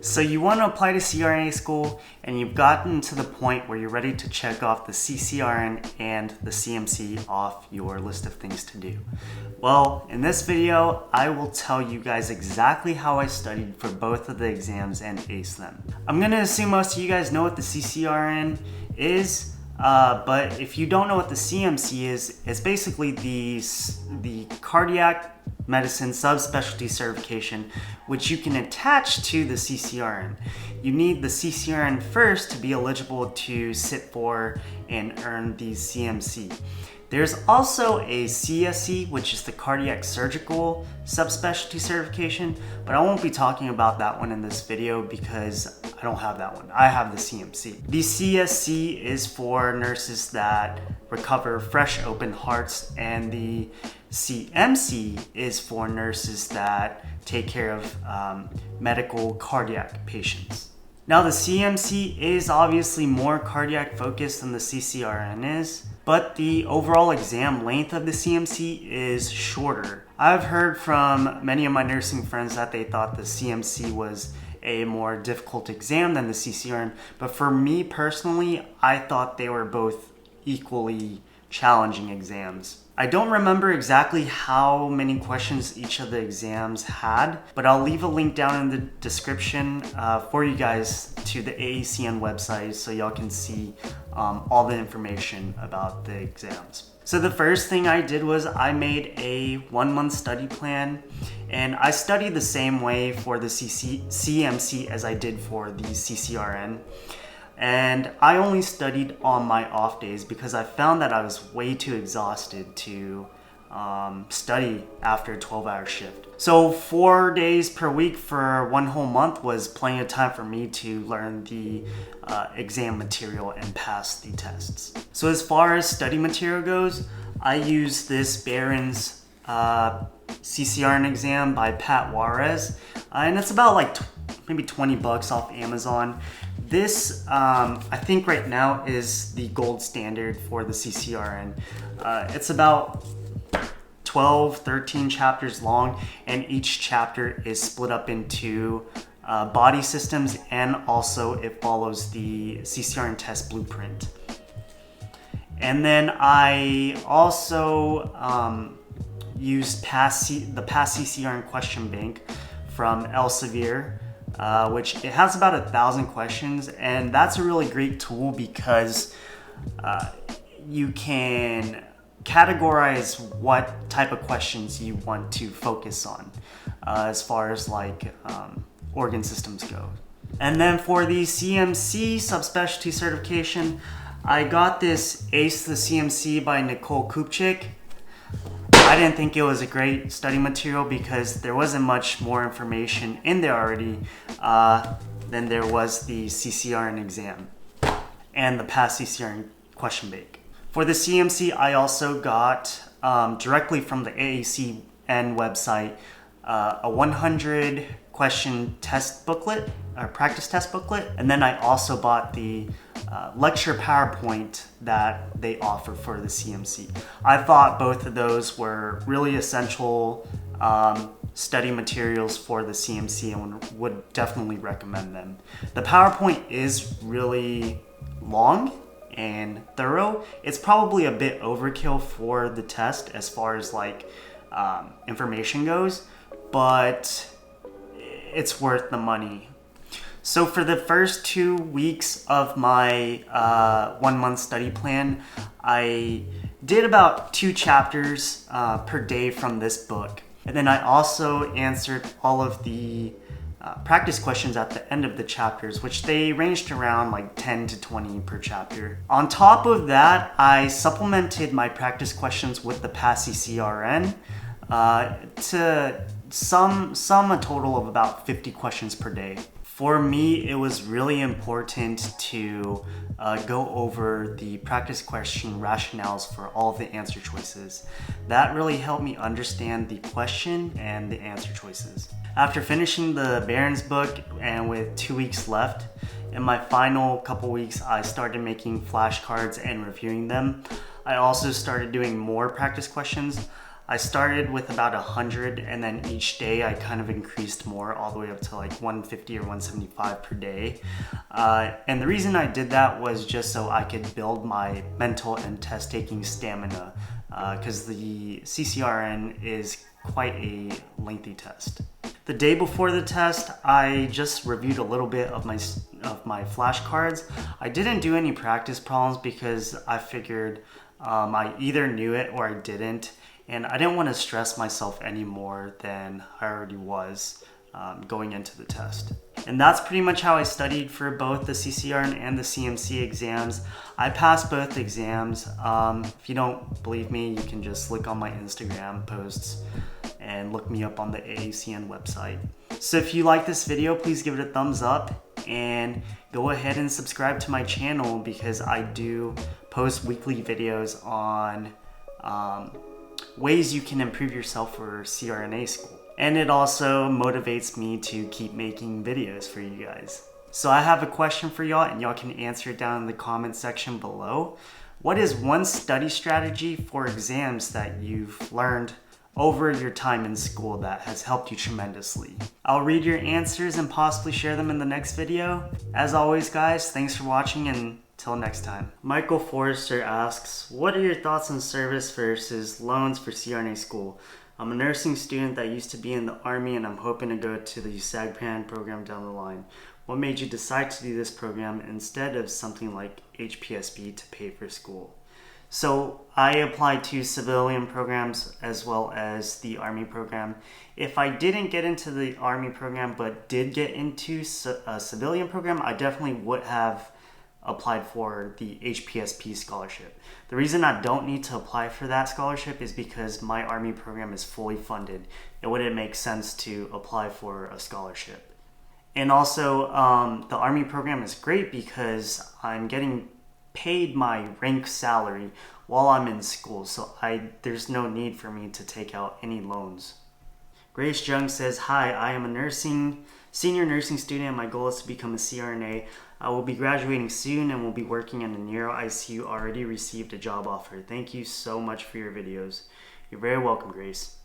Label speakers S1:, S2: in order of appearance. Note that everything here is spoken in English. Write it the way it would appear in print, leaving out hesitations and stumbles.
S1: So you want to apply to CRNA school and you've gotten to the point where you're ready to check off the CCRN and the CMC off your list of things to do. Well, in this video, I will tell you guys exactly how I studied for both of the exams and aced them. I'm going to assume most of you guys know what the CCRN is, but if you don't know what the CMC is, it's basically the cardiac medicine subspecialty certification, which you can attach to the CCRN. You need the CCRN first to be eligible to sit for and earn the CMC. There's also a CSC, which is the cardiac surgical subspecialty certification, but I won't be talking about that one in this video because I don't have that one. I have the CMC. The CSC is for nurses that recover fresh open hearts, and the CMC is for nurses that take care of medical cardiac patients. Now the CMC is obviously more cardiac focused than the CCRN is, but the overall exam length of the CMC is shorter. I've heard from many of my nursing friends that they thought the CMC was a more difficult exam than the CCRN, but for me personally, I thought they were both equally challenging exams. I don't remember exactly how many questions each of the exams had, but I'll leave a link down in the description for you guys to the AACN website so y'all can see all the information about the exams. So the first thing I did was I made a 1-month study plan, and I studied the same way for the CMC as I did for the CCRN. And I only studied on my off days because I found that I was way too exhausted to study after a 12-hour shift. So 4 days per week for 1 whole month was plenty of time for me to learn the exam material and pass the tests. So as far as study material goes, I used this Barron's CCRN exam by Pat Juarez, and it's about like maybe $20 off Amazon. This, I think right now is the gold standard for the CCRN. It's about 12, 13 chapters long, and each chapter is split up into body systems, and also it follows the CCRN test blueprint. And then I also used the past CCRN question bank from Elsevier, which it has about 1,000 questions, and that's a really great tool because you can categorize what type of questions you want to focus on as far as like organ systems go. And then for the CMC subspecialty certification, I got this Ace the CMC by Nicole Kupchik. I didn't think it was a great study material because there wasn't much more information in there already than there was the CCRN exam and the past CCRN question bank. For the CMC, I also got directly from the AACN website a 100 question test booklet, or practice test booklet, and then I also bought the lecture PowerPoint that they offer for the CMC. I thought both of those were really essential study materials for the CMC and would definitely recommend them. The PowerPoint is really long and thorough. It's probably a bit overkill for the test as far as like information goes, but it's worth the money. So for the first 2 weeks of my 1-month study plan, I did about 2 chapters per day from this book. And then I also answered all of the practice questions at the end of the chapters, which they ranged around like 10 to 20 per chapter. On top of that, I supplemented my practice questions with the past CCRN to sum a total of about 50 questions per day. For me, it was really important to go over the practice question rationales for all of the answer choices. That really helped me understand the question and the answer choices. After finishing the Barron's book and with 2 weeks left, in my final couple weeks, I started making flashcards and reviewing them. I also started doing more practice questions. I started with about 100, and then each day I kind of increased more, all the way up to like 150 or 175 per day. And the reason I did that was just so I could build my mental and test taking stamina, because the CCRN is quite a lengthy test. The day before the test, I just reviewed a little bit of my flashcards. I didn't do any practice problems because I figured I either knew it or I didn't, and I didn't want to stress myself any more than I already was going into the test. And that's pretty much how I studied for both the CCRN and the CMC exams. I passed both exams. If you don't believe me, you can just look on my Instagram posts and look me up on the AACN website. So if you like this video, please give it a thumbs up and go ahead and subscribe to my channel, because I do post weekly videos on ways you can improve yourself for CRNA school. And it also motivates me to keep making videos for you guys. So I have a question for y'all, and y'all can answer it down in the comment section below. What is one study strategy for exams that you've learned over your time in school that has helped you tremendously? I'll read your answers and possibly share them in the next video. As always, guys, thanks for watching, and till next time. Michael Forrester asks, what are your thoughts on service versus loans for CRNA school? I'm a nursing student that used to be in the Army, and I'm hoping to go to the SAGPAN program down the line. What made you decide to do this program instead of something like HPSB to pay for school? So I applied to civilian programs as well as the Army program. If I didn't get into the Army program but did get into a civilian program, I definitely would have applied for the HPSP scholarship. The reason I don't need to apply for that scholarship is because my Army program is fully funded. It wouldn't make sense to apply for a scholarship. And also, the Army program is great because I'm getting paid my rank salary while I'm in school, so there's no need for me to take out any loans. Grace Jung says, hi, I am a senior nursing student, and my goal is to become a CRNA. I will be graduating soon and will be working in a neuro ICU. Already received a job offer. Thank you so much for your videos. You're very welcome, Grace.